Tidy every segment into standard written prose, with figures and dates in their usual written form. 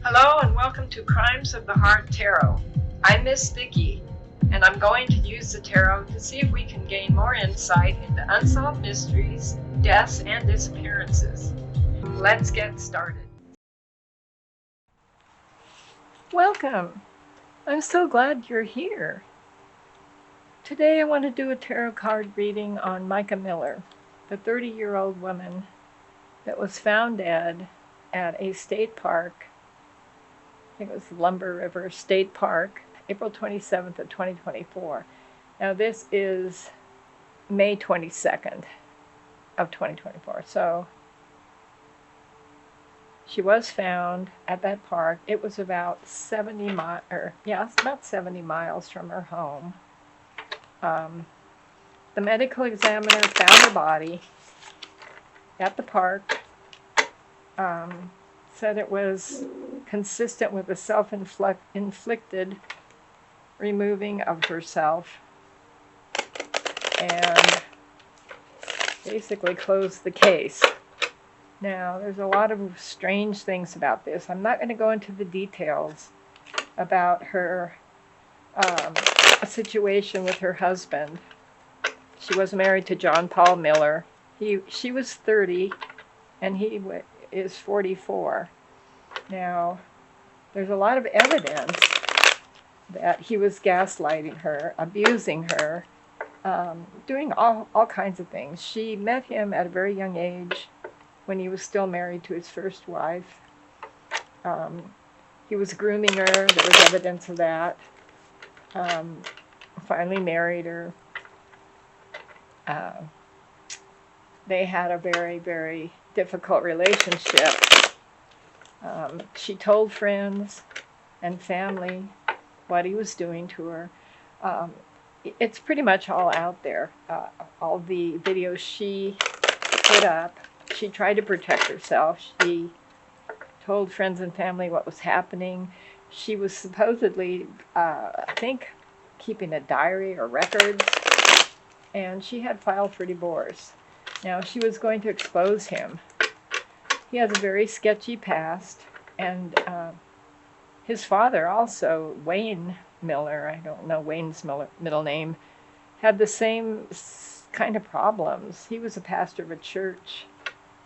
Hello and welcome to Crimes of the Heart Tarot. I'm Miss Vicki, and I'm going to use the tarot to see if we can gain more insight into unsolved mysteries, deaths, and disappearances. Let's get started. Welcome. I'm so glad you're here. Today I want to do a tarot card reading on MICA Miller, the 30-year-old woman that was found dead at a state park. I think it was Lumber River State Park, April 27th of 2024. Now this is May 22nd of 2024. So she was found at that park. It was about 70 miles from her home. The medical examiner found her body at the park. Said it was consistent with a self-inflicted removing of herself, and basically closed the case. Now, there's a lot of strange things about this. I'm not going to go into the details about her situation with her husband. She was married to John Paul Miller. She was 30, and he is 44. Now, there's a lot of evidence that he was gaslighting her, abusing her, doing all kinds of things. She met him at a very young age when he was still married to his first wife. He was grooming her. There was evidence of that. Finally married her. They had a very, very difficult relationship. She told friends and family what he was doing to her. It's pretty much all out there. All the videos she put up. She tried to protect herself. She told friends and family what was happening. She was supposedly, I think, keeping a diary or records, and she had filed for divorce. Now, she was going to expose him. He has a very sketchy past, and his father also, Wayne Miller, I don't know Wayne's middle name, had the same kind of problems. He was a pastor of a church,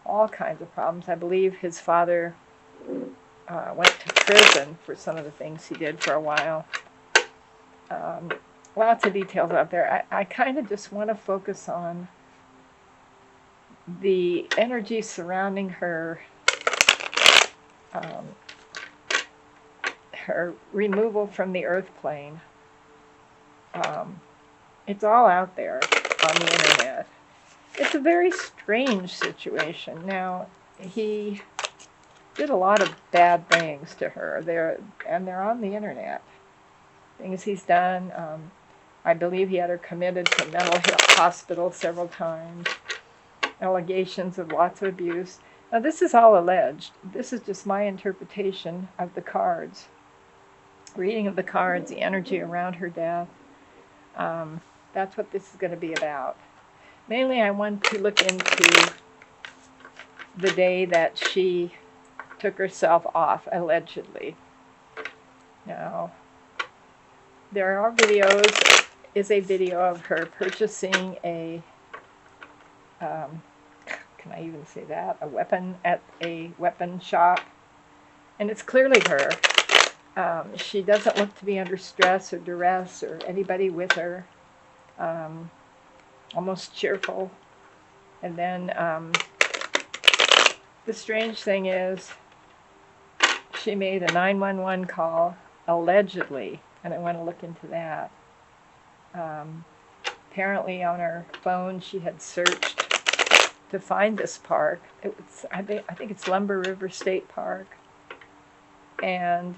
all kinds of problems. I believe his father went to prison for some of the things he did for a while. Lots of details out there. I kind of just want to focus on the energy surrounding her, her removal from the earth plane. It's all out there on the internet. It's a very strange situation. Now, he did a lot of bad things to her. They're on the internet. Things he's done. I believe he had her committed to mental health hospital several times. Allegations of lots of abuse. Now, this is all alleged. This is just my interpretation of the cards. Reading of the cards, the energy around her death. That's what this is going to be about. Mainly, I want to look into the day that she took herself off, allegedly. Now, there are videos. Is a video of her purchasing a, can I even say that, a weapon at a weapon shop. And it's clearly her. She doesn't look to be under stress or duress or anybody with her. Almost cheerful. And then the strange thing is she made a 911 call, allegedly, and I want to look into that. Apparently on her phone she had searched to find this park. I think it's Lumber River State Park. And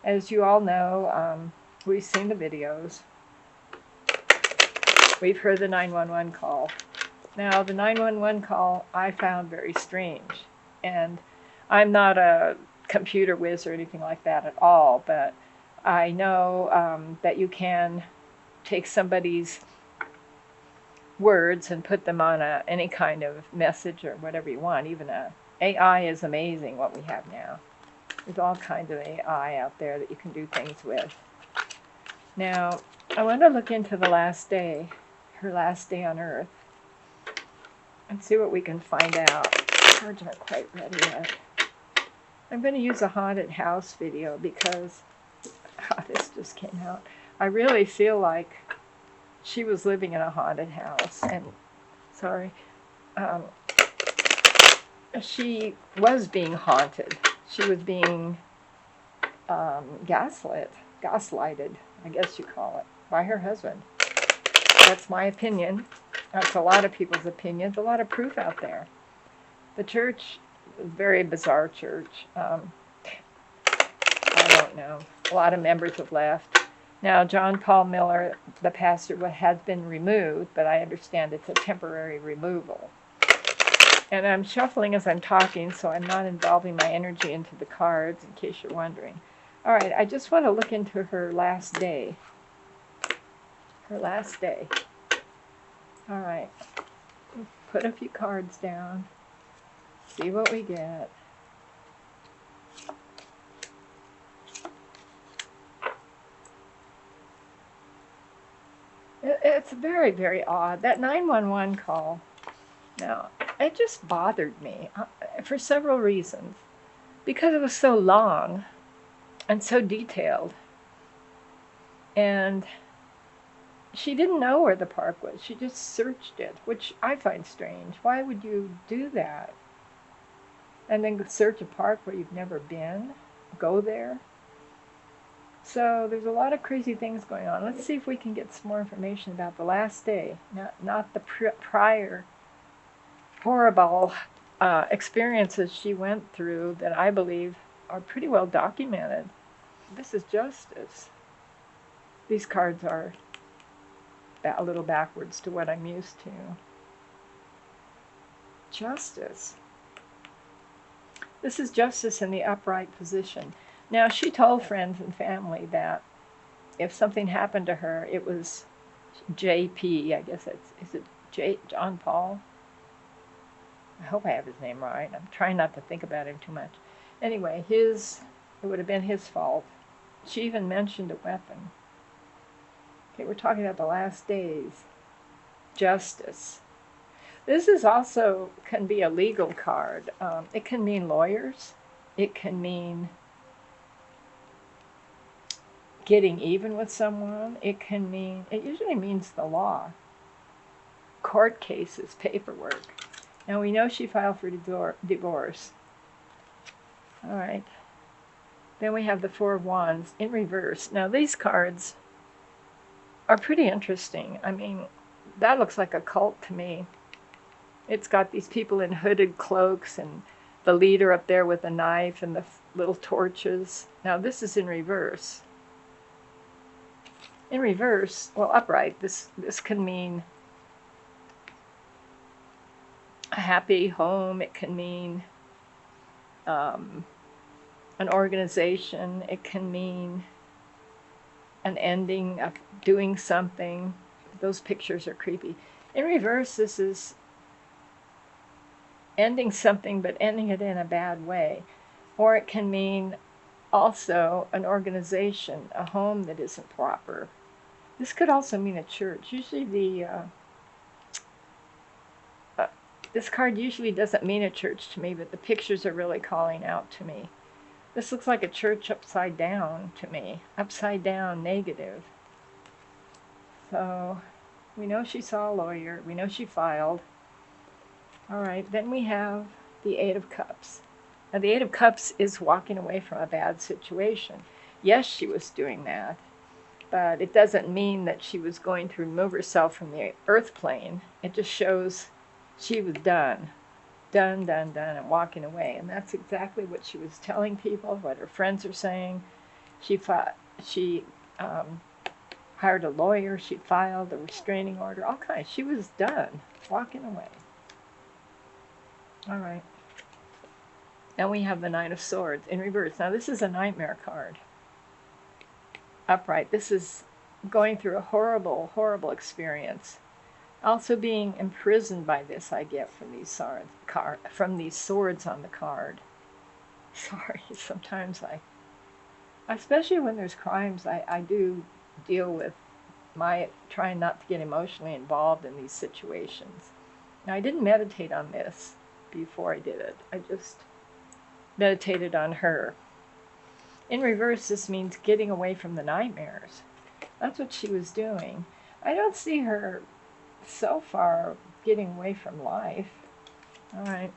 as you all know, we've seen the videos. We've heard the 911 call. Now, the 911 call I found very strange. And I'm not a computer whiz or anything like that at all, but I know that you can take somebody's words and put them on any kind of message or whatever you want, even a AI is amazing what we have now. There's all kinds of AI out there that you can do things with. Now, I want to look into the last day, her last day on Earth, and see what we can find out. The cards aren't quite ready yet. I'm going to use a haunted house video because this just came out. I really feel like she was living in a haunted house, and she was being haunted. She was being gaslighted, I guess you call it, by her husband. That's my opinion. That's a lot of people's opinions. A lot of proof out there. The church, very bizarre church. I don't know. A lot of members have left. Now, John Paul Miller, the pastor, has been removed, but I understand it's a temporary removal. And I'm shuffling as I'm talking, so I'm not involving my energy into the cards, in case you're wondering. All right, I just want to look into her last day. Her last day. All right. Put a few cards down. See what we get. It's very, very odd. That 911 call. Now, it just bothered me for several reasons. Because it was so long and so detailed. And she didn't know where the park was. She just searched it, which I find strange. Why would you do that? And then search a park where you've never been? Go there? So there's a lot of crazy things going on. Let's see if we can get some more information about the last day, not the prior horrible experiences she went through that I believe are pretty well documented. This is justice. These cards are a little backwards to what I'm used to. Justice. This is justice in the upright position. Now, she told friends and family that if something happened to her, it was JP, I guess is it John Paul? I hope I have his name right. I'm trying not to think about him too much. Anyway, it would have been his fault. She even mentioned a weapon. Okay, we're talking about the last days. Justice. This is also can be a legal card. It can mean lawyers. It can mean getting even with someone. It usually means the law. Court cases, paperwork. Now we know she filed for divorce. All right. Then we have the Four of Wands in reverse. Now these cards are pretty interesting. I mean, that looks like a cult to me. It's got these people in hooded cloaks and the leader up there with a knife and the little torches. Now this is in reverse. In reverse, well, upright, this can mean a happy home. It can mean an organization. It can mean an ending of doing something. Those pictures are creepy. In reverse, this is ending something, but ending it in a bad way. Or it can mean also an organization, a home that isn't proper. This could also mean a church. Usually this card usually doesn't mean a church to me, but the pictures are really calling out to me. This looks like a church upside down to me. Upside down, negative. So we know she saw a lawyer. We know she filed. All right, then we have the Eight of Cups. Now the Eight of Cups is walking away from a bad situation. Yes, she was doing that, but it doesn't mean that she was going to remove herself from the earth plane. It just shows she was done, and walking away. And that's exactly what she was telling people, what her friends are saying. She hired a lawyer. She filed a restraining order, all kinds. She was done, walking away. All right. Now we have the Nine of Swords in reverse. Now this is a nightmare card. Upright. This is going through a horrible, horrible experience. Also being imprisoned by this, I get from these swords on the card. Sorry, sometimes especially when there's crimes, I do deal with my trying not to get emotionally involved in these situations. Now, I didn't meditate on this before I did it. I just meditated on her. In reverse, this means getting away from the nightmares. That's what she was doing. I don't see her so far getting away from life. All right.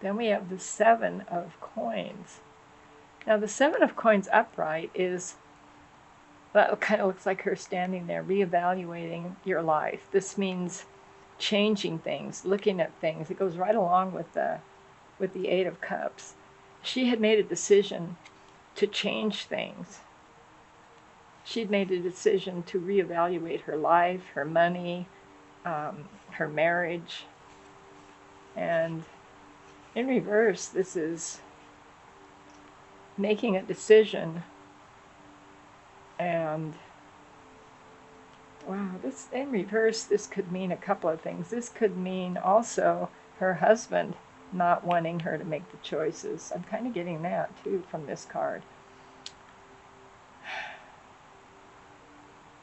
Then we have the Seven of Coins. Now, the Seven of Coins upright that kind of looks like her standing there, reevaluating your life. This means changing things, looking at things. It goes right along with the Eight of Cups. She had made a decision to change things. She'd made a decision to reevaluate her life, her money, her marriage. And in reverse, this is making a decision. And wow, this in reverse, this could mean a couple of things. This could mean also her husband not wanting her to make the choices. I'm kind of getting that too from this card.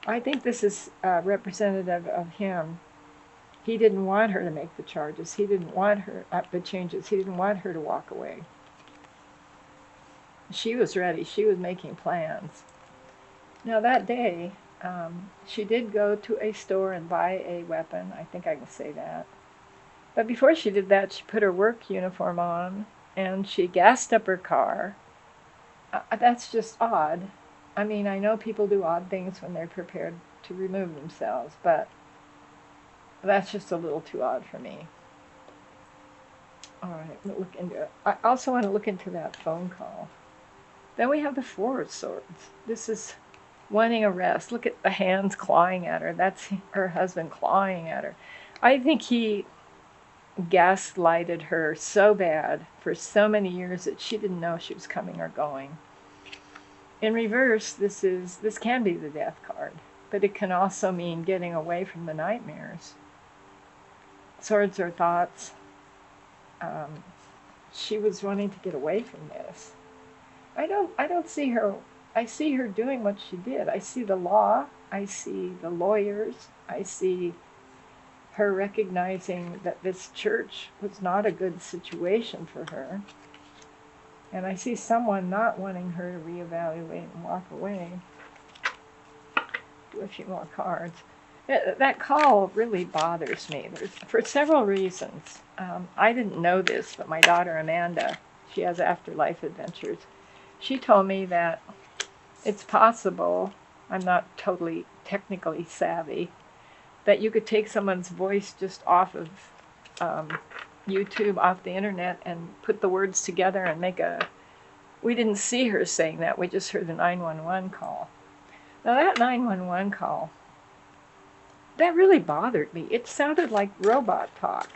I think this is representative of him. He didn't want her to make the charges. He didn't want her the changes. He didn't want her to walk away. She was ready. She was making plans. Now that day, she did go to a store and buy a weapon. I think I can say that. But before she did that, she put her work uniform on and she gassed up her car. That's just odd. I mean, I know people do odd things when they're prepared to remove themselves, but that's just a little too odd for me. All right, we'll look into it. I also want to look into that phone call. Then we have the Four of Swords. This is wanting a rest. Look at the hands clawing at her. That's her husband clawing at her. I think he gaslighted her so bad for so many years that she didn't know she was coming or going. In reverse, this can be the Death card, but it can also mean getting away from the nightmares. Swords are thoughts. She was wanting to get away from this. I don't see her. I see her doing what she did. I see the law. I see the lawyers. I see her recognizing that this church was not a good situation for her. And I see someone not wanting her to reevaluate and walk away. Do a few more cards. That call really bothers me for several reasons. I didn't know this, but my daughter Amanda, she has afterlife adventures. She told me that it's possible, I'm not totally technically savvy, that you could take someone's voice just off of YouTube, off the internet, and put the words together and make we didn't see her saying that, we just heard the 911 call. Now that 911 call, that really bothered me. It sounded like robot talk.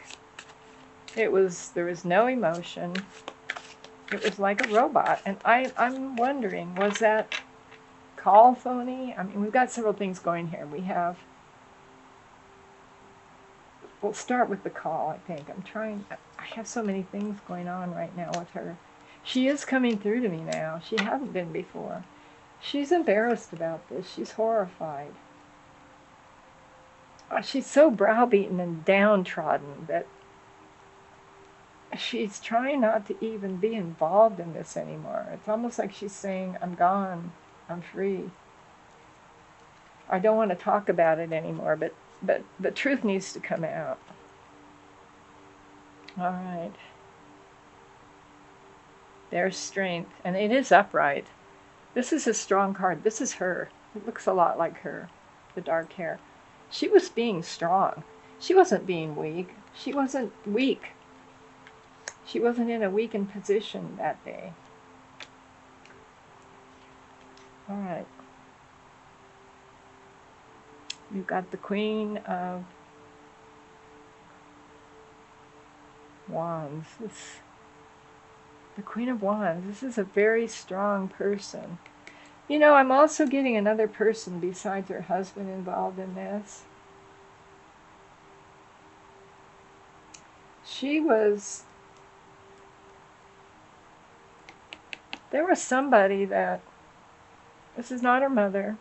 There was no emotion. It was like a robot. And I'm wondering, was that call phony? I mean, we've got several things going here. We'll start with the call, I think. I have so many things going on right now with her. She is coming through to me now. She hasn't been before. She's embarrassed about this. She's horrified. She's so browbeaten and downtrodden that she's trying not to even be involved in this anymore. It's almost like she's saying, I'm gone, I'm free. I don't want to talk about it anymore, but the truth needs to come out. All right. There's strength, and it is upright. This is a strong card. This is her. It looks a lot like her, the dark hair. She was being strong. She wasn't being weak. She wasn't weak. She wasn't in a weakened position that day. All right. We've got the Queen of Wands. The Queen of Wands. This is a very strong person. You know, I'm also getting another person besides her husband involved in this. there was somebody that, this is not her mother,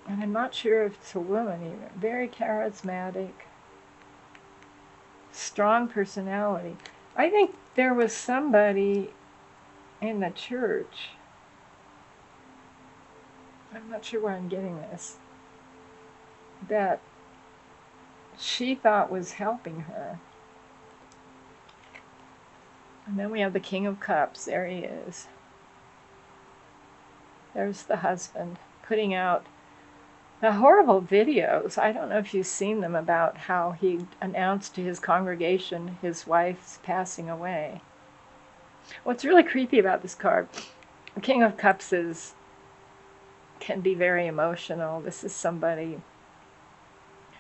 and I'm not sure if it's a woman even, very charismatic, strong personality. I think there was somebody in the church, I'm not sure where I'm getting this, that she thought was helping her. And then we have the King of Cups. There he is. There's the husband putting out the horrible videos. I don't know if you've seen them, about how he announced to his congregation his wife's passing away. What's really creepy about this card, the King of Cups can be very emotional. This is somebody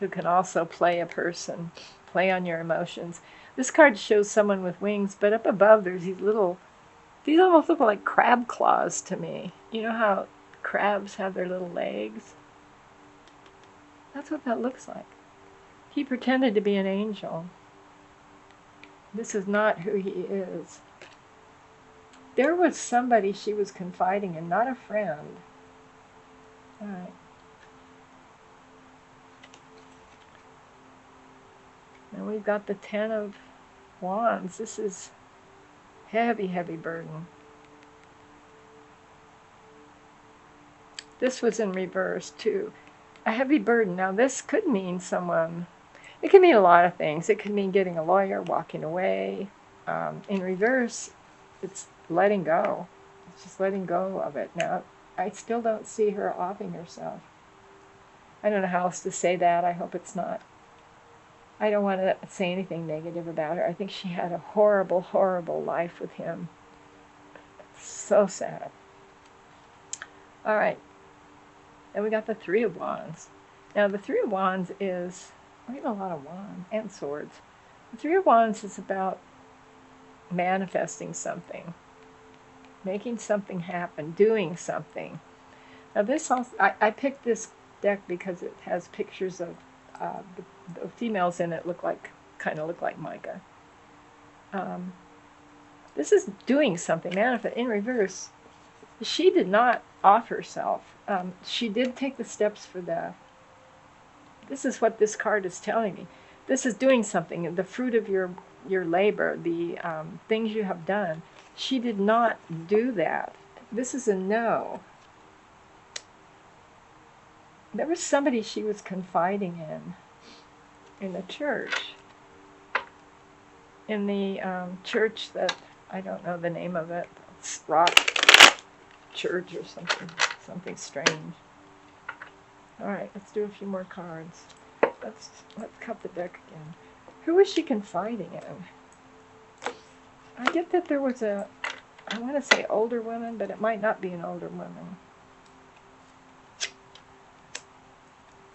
who can also play a person, play on your emotions. This card shows someone with wings, but up above there's these almost look like crab claws to me. You know how crabs have their little legs? That's what that looks like. He pretended to be an angel. This is not who he is. There was somebody she was confiding in, not a friend. All right. And we've got the Ten of Wands. This is heavy, heavy burden. This was in reverse too. A heavy burden. Now this could mean someone, it could mean a lot of things. It could mean getting a lawyer, walking away. In reverse, it's letting go. It's just letting go of it. Now, I still don't see her offing herself. I don't know how else to say that. I hope it's not. I don't want to say anything negative about her. I think she had a horrible, horrible life with him. So sad. All right. Then we got the Three of Wands. Now, the Three of Wands is, we have a lot of wands and swords. The Three of Wands is about manifesting something, making something happen, doing something. Now, this also, I picked this deck because it has pictures of the females in it kind of look like MICA. This is doing something, manifest. In reverse, she did not off herself. She did take the steps for that. This is what this card is telling me. This is doing something, the fruit of your labor, the things you have done. She did not do that. This is a no. There was somebody she was confiding in the church. In the church that, I don't know the name of it, Rock Church or something strange. All right, let's do a few more cards. Let's cut the deck again. Who was she confiding in? I get that there was I want to say older woman, but it might not be an older woman.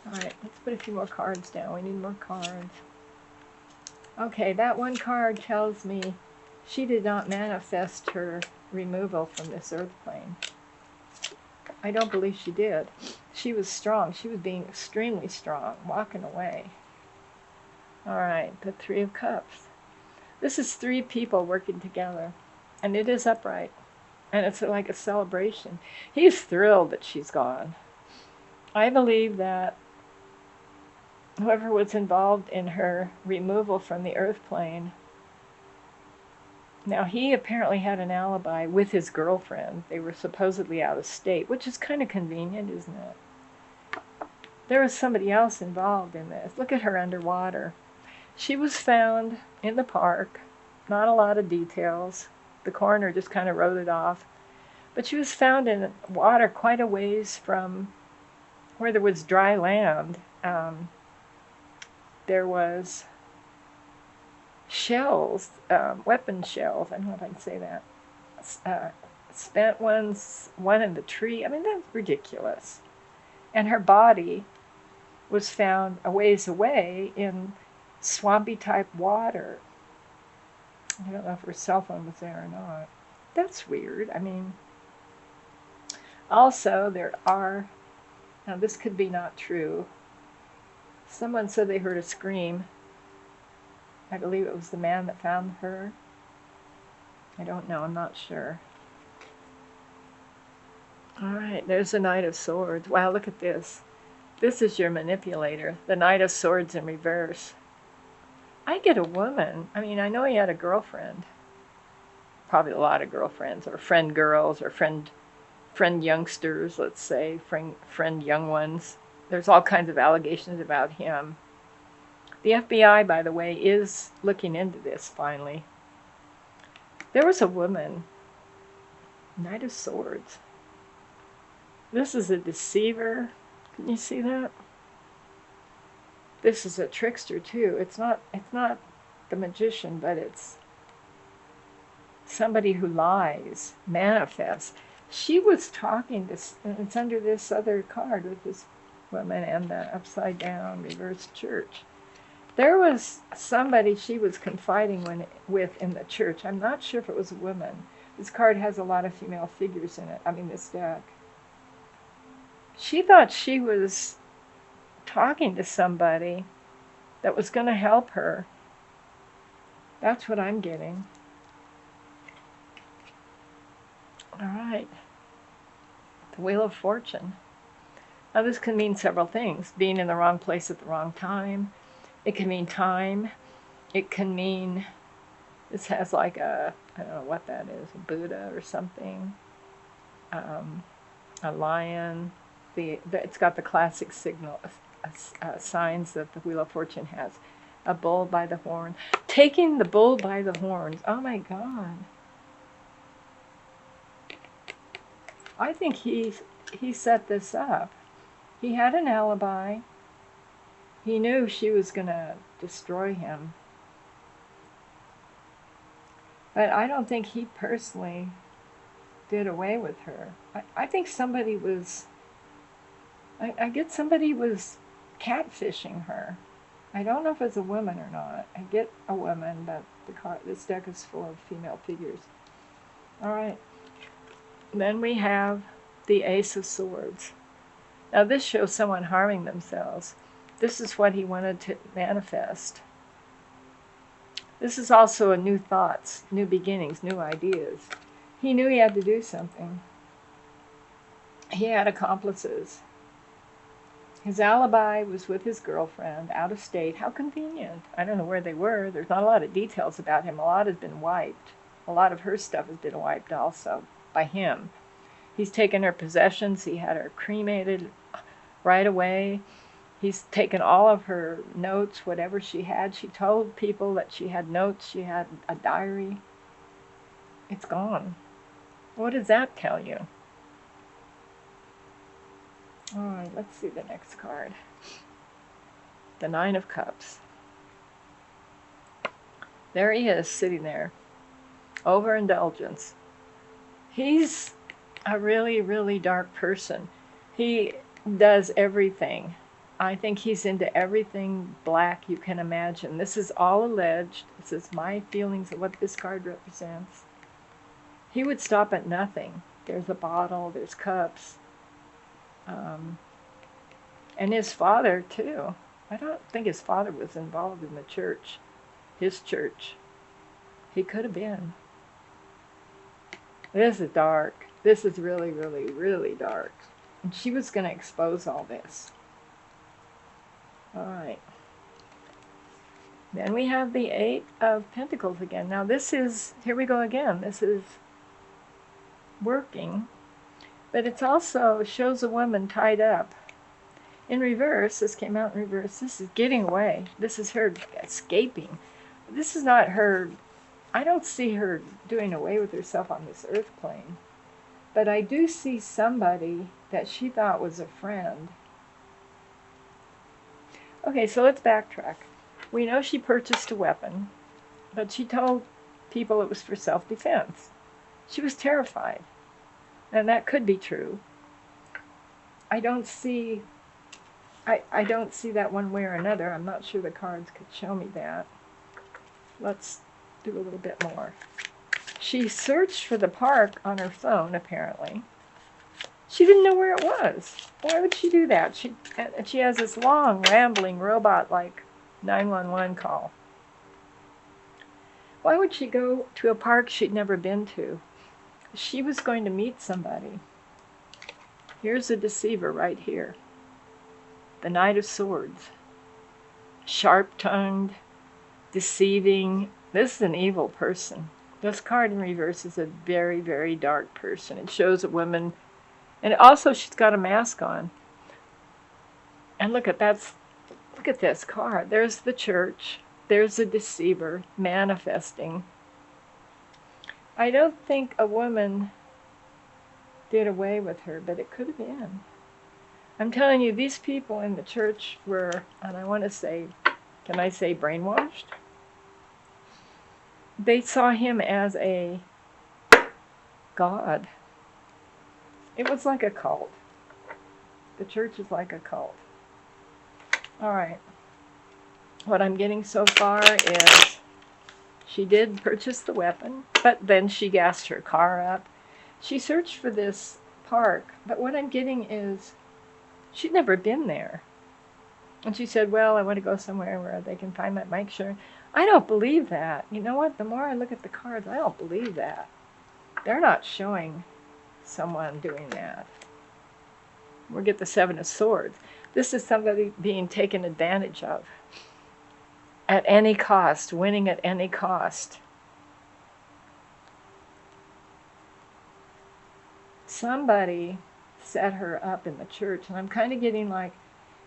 All right, let's put a few more cards down. We need more cards. Okay, that one card tells me she did not manifest her removal from this earth plane. I don't believe she did. She was strong. She was being extremely strong, walking away. All right, the Three of Cups. This is three people working together, and it is upright, and it's like a celebration. He's thrilled that she's gone. I believe that whoever was involved in her removal from the earth plane, now he apparently had an alibi with his girlfriend. They were supposedly out of state, which is kind of convenient, isn't it? There was somebody else involved in this. Look at her underwater. She was found in the park. Not a lot of details. The coroner just kind of wrote it off. But she was found in water quite a ways from where there was dry land. There was shells, weapon shells, I don't know if I can say that, spent ones, one in the tree. I mean, that's ridiculous. And her body was found a ways away in swampy type water. I don't know if her cell phone was there or not. That's weird. I mean, also there are, now this could be not true. Someone said they heard a scream I believe it was the man that found her. I don't know, I'm not sure. All right, there's the Knight of Swords. Wow, look at this. This is your manipulator, the Knight of Swords in reverse. I get a woman. I mean, I know he had a girlfriend. Probably a lot of girlfriends, or friend girls, or friend youngsters, let's say, friend young ones. There's all kinds of allegations about him. The FBI, by the way, is looking into this finally. There was a woman, Knight of Swords. This is a deceiver. Can you see that? This is a trickster too. It's not the magician, but it's somebody who lies, manifests. She was talking to, it's under this other card with this woman and the upside down reverse church. There was somebody she was confiding with in the church. I'm not sure if it was a woman. This card has a lot of female figures in it. I mean, this deck. She thought she was talking to somebody that was going to help her. That's what I'm getting. All right. The Wheel of Fortune. Now, this can mean several things. Being in the wrong place at the wrong time. It can mean time. It can mean, this has like a, I don't know what that is, a Buddha or something. A lion. It's got the classic signal signs that the Wheel of Fortune has. A bull by the horn. Taking the bull by the horns. Oh my God. I think he set this up. He had an alibi. He knew she was going to destroy him. But I don't think he personally did away with her. I think somebody was, I get somebody was catfishing her. I don't know if it's a woman or not. I get a woman, but this deck is full of female figures. All right. Then we have the Ace of Swords. Now this shows someone harming themselves. This is what he wanted to manifest. This is also a new thoughts, new beginnings, new ideas. He knew he had to do something. He had accomplices. His alibi was with his girlfriend, out of state. How convenient. I don't know where they were. There's not a lot of details about him. A lot has been wiped. A lot of her stuff has been wiped also by him. He's taken her possessions. He had her cremated right away. He's taken all of her notes, whatever she had. She told people that she had notes. She had a diary. It's gone. What does that tell you? All right, let's see the next card. The Nine of Cups. There he is, sitting there. Overindulgence. He's a really, really dark person. He does everything. I think he's into everything black you can imagine. This is all alleged. This is my feelings of what this card represents. He would stop at nothing. There's a bottle, there's cups. And his father, too. I don't think his father was involved in the church. His church. He could have been. This is dark. This is really, really, really dark. And she was going to expose all this. All right. Then we have the Eight of Pentacles again. Now this is, here we go again. This is working. But it also shows a woman tied up. In reverse, this came out in reverse. This is getting away. This is her escaping. This is not her, I don't see her doing away with herself on this earth plane. But I do see somebody that she thought was a friend. Okay, so let's backtrack. We know she purchased a weapon, but she told people it was for self-defense. She was terrified. And that could be true. I don't see that one way or another. I'm not sure the cards could show me that. Let's do a little bit more. She searched for the park on her phone, apparently. She didn't know where it was. Why would she do that? She has this long, rambling, robot-like 911 call. Why would she go to a park she'd never been to? She was going to meet somebody. Here's a deceiver right here. The Knight of Swords. Sharp-tongued, deceiving. This is an evil person. This card in reverse is a very, very dark person. It shows a woman, and also she's got a mask on. And look at this card. There's the church. There's a deceiver manifesting. I don't think a woman did away with her, but it could have been. I'm telling you, these people in the church were, and I want to say, can I say brainwashed? They saw him as a god. It was like a cult. The church is like a cult. All right. What I'm getting so far is she did purchase the weapon, but then she gassed her car up. She searched for this park, but what I'm getting is she'd never been there. And she said, well, I want to go somewhere where they can find my mic shirt. I don't believe that. You know what? The more I look at the cards, I don't believe that. They're not showing someone doing that. We'll get the Seven of Swords. This is somebody being taken advantage of. At any cost, winning at any cost. Somebody set her up in the church, and I'm kind of getting like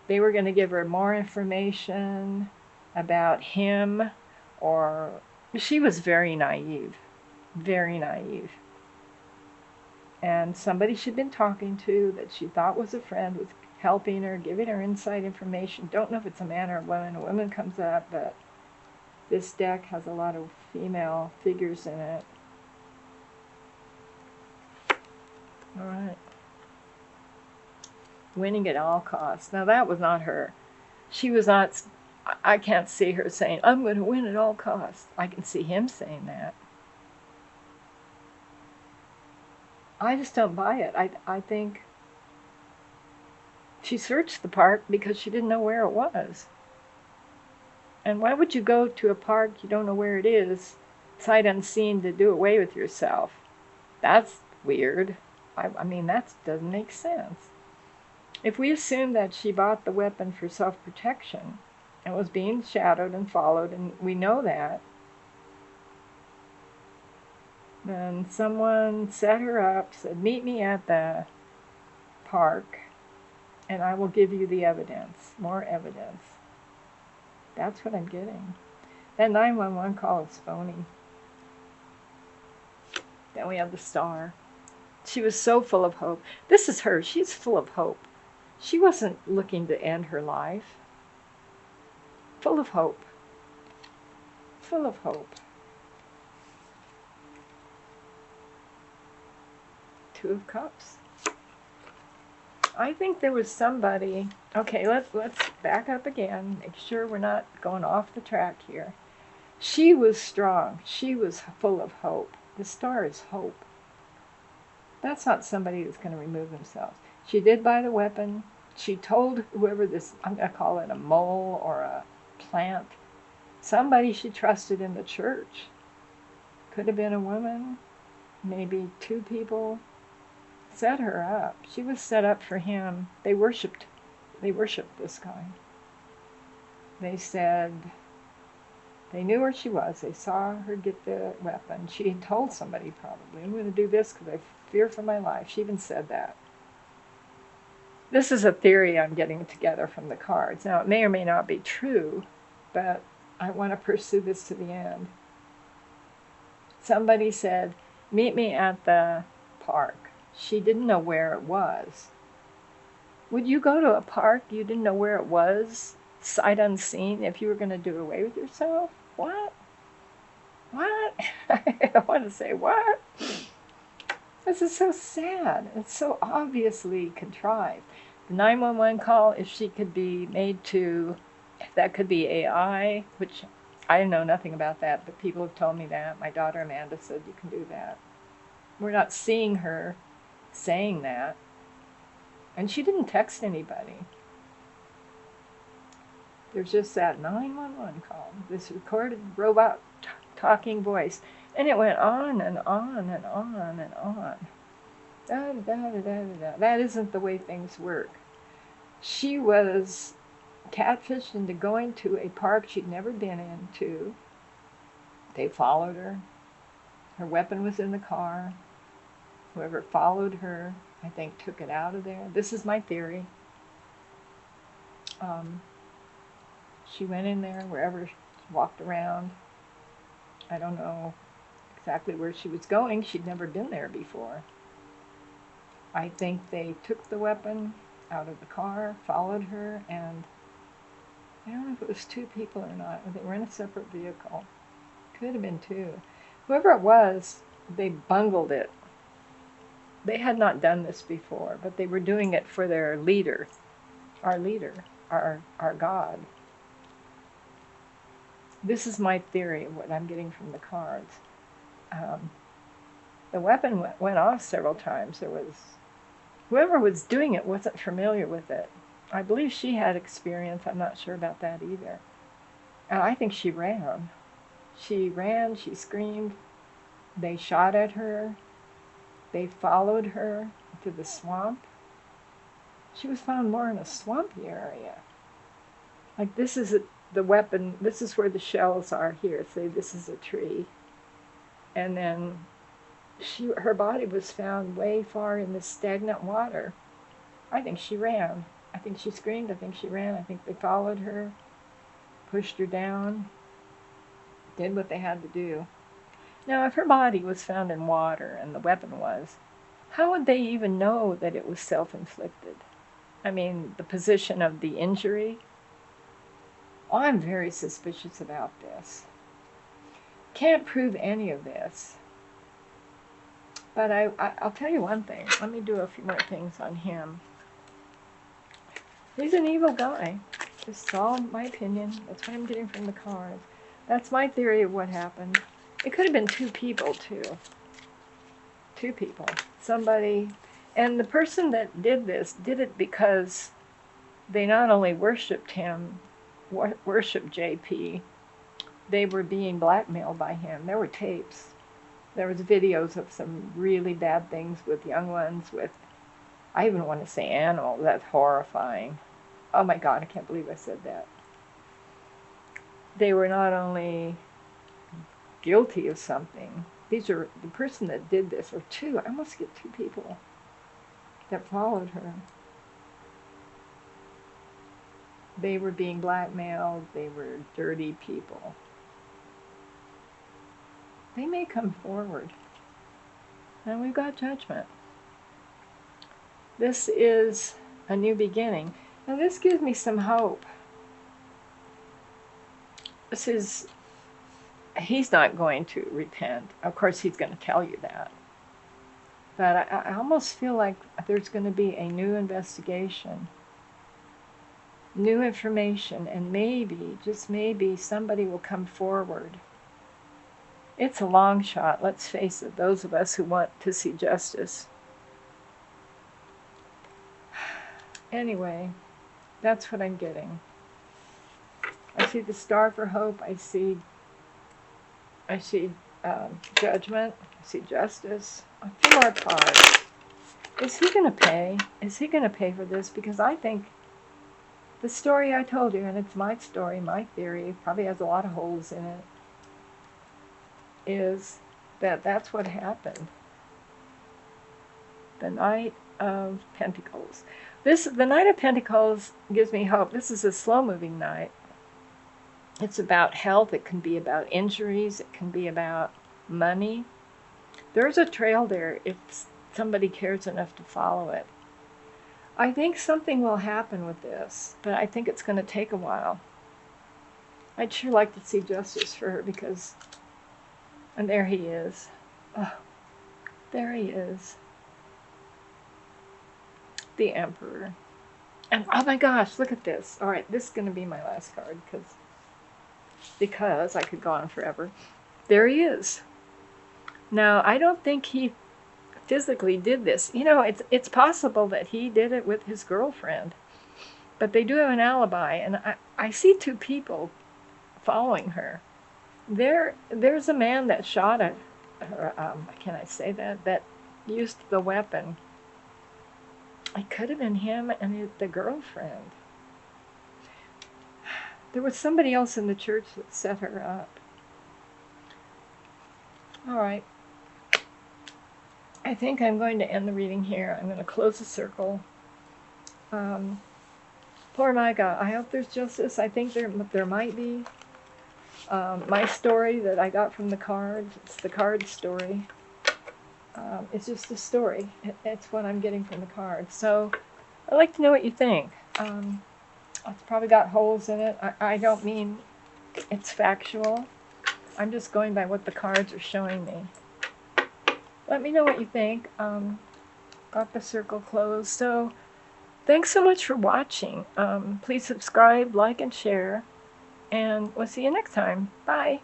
they were going to give her more information about him, or she was very naive, very naive. And somebody she'd been talking to that she thought was a friend was helping her, giving her inside information. Don't know if it's a man or a woman. A woman comes up, but this deck has a lot of female figures in it. All right. Winning at all costs. Now that was not her. She was not, I can't see her saying, I'm going to win at all costs. I can see him saying that. I just don't buy it. I think she searched the park because she didn't know where it was. And why would you go to a park you don't know where it is, sight unseen, to do away with yourself? That's weird. I mean, that doesn't make sense. If we assume that she bought the weapon for self-protection and was being shadowed and followed, and we know that, then someone set her up, said, meet me at the park, and I will give you the evidence, more evidence. That's what I'm getting. That 911 call is phony. Then we have the Star. She was so full of hope. This is her. She's full of hope. She wasn't looking to end her life. Full of hope. Full of hope. Two of Cups. I think there was somebody. Okay, let's back up again. Make sure we're not going off the track here. She was strong. She was full of hope. The Star is hope. That's not somebody that's going to remove themselves. She did buy the weapon. She told whoever this, I'm going to call it a mole or a plant, somebody she trusted in the church. Could have been a woman, maybe two people. Set her up. She was set up for him. They worshipped this guy. They said, they knew where she was. They saw her get the weapon. She had told somebody probably, I'm going to do this because I fear for my life. She even said that. This is a theory I'm getting together from the cards. Now, it may or may not be true, but I want to pursue this to the end. Somebody said, meet me at the park. She didn't know where it was. Would you go to a park you didn't know where it was, sight unseen, if you were going to do away with yourself? What? What? I want to say, what? This is so sad. It's so obviously contrived. The 911 call, if she could be made to, that could be AI, which I know nothing about that, but people have told me that. My daughter Amanda said you can do that. We're not seeing her saying that. And she didn't text anybody. There's just that 911 call. This recorded robot talking voice. And it went on and on and on and on. Da, da, da, da, da, da. That isn't the way things work. She was catfished into going to a park she'd never been into. They followed her. Her weapon was in the car. Whoever followed her, I think, took it out of there. This is my theory. She went in there wherever she walked around. I don't know exactly where she was going. She'd never been there before. I think they took the weapon out of the car, followed her, and I don't know if it was 2 people or not. They were in a separate vehicle. Could have been 2. Whoever it was, they bungled it. They had not done this before, but they were doing it for their leader, our God. This is my theory of what I'm getting from the cards. The weapon went off several times. Whoever was doing it wasn't familiar with it. I believe she had experience. I'm not sure about that either. And I think she ran. She ran, she screamed. They shot at her. They followed her to the swamp. She was found more in a swampy area. Like, this is the weapon, this is where the shells are here. Say this is a tree. And then her body was found way far in the stagnant water. I think she ran. I think she screamed. I think she ran. I think they followed her, pushed her down, did what they had to do. Now, if her body was found in water and the weapon was, how would they even know that it was self-inflicted? I mean, the position of the injury. Well, I'm very suspicious about this. Can't prove any of this. But I'll tell you one thing. Let me do a few more things on him. He's an evil guy. This is all my opinion. That's what I'm getting from the cards. That's my theory of what happened. It could have been 2 people, too. 2 people. Somebody. And the person that did this did it because they not only worshipped him, worshipped JP, they were being blackmailed by him. There were tapes. There was videos of some really bad things with young ones, with, I even want to say animals. That's horrifying. Oh my God, I can't believe I said that. They were not only guilty of something. The person that did this, or 2, I almost get 2 people that followed her. They were being blackmailed. They were dirty people. They may come forward. And we've got judgment. This is a new beginning. Now this gives me some hope. He's not going to repent. Of course, he's going to tell you that. But I almost feel like there's going to be a new investigation, new information, and maybe, just maybe, somebody will come forward. It's a long shot, let's face it, those of us who want to see justice. Anyway, that's what I'm getting. I see the star for hope. I see judgment. I see justice. A few more cards. Is he going to pay? Is he going to pay for this? Because I think the story I told you, and it's my story, my theory, probably has a lot of holes in it, is that that's what happened. The Knight of Pentacles. The Knight of Pentacles gives me hope. This is a slow-moving knight. It's about health. It can be about injuries. It can be about money. There's a trail there if somebody cares enough to follow it. I think something will happen with this, but I think it's going to take a while. I'd sure like to see justice for her because... And there he is. Oh, there he is. The Emperor. And oh my gosh, look at this. All right, this is going to be my last card because I could go on forever. There he is. Now, I don't think he physically did this. You know, it's possible that he did it with his girlfriend, but they do have an alibi, and I see 2 people following her. there's a man that shot at her. Can I say that? That used the weapon. It could have been him and the girlfriend. There was somebody else in the church that set her up. All right. I think I'm going to end the reading here. I'm going to close the circle. Poor MICA. I hope there's justice. I think there might be. My story that I got from the cards, it's the card story. It's just a story. It's what I'm getting from the cards. So I'd like to know what you think. It's probably got holes in it. I don't mean it's factual. I'm just going by what the cards are showing me. Let me know what you think. Got the circle closed. So thanks so much for watching. Please subscribe, like, and share. And we'll see you next time. Bye.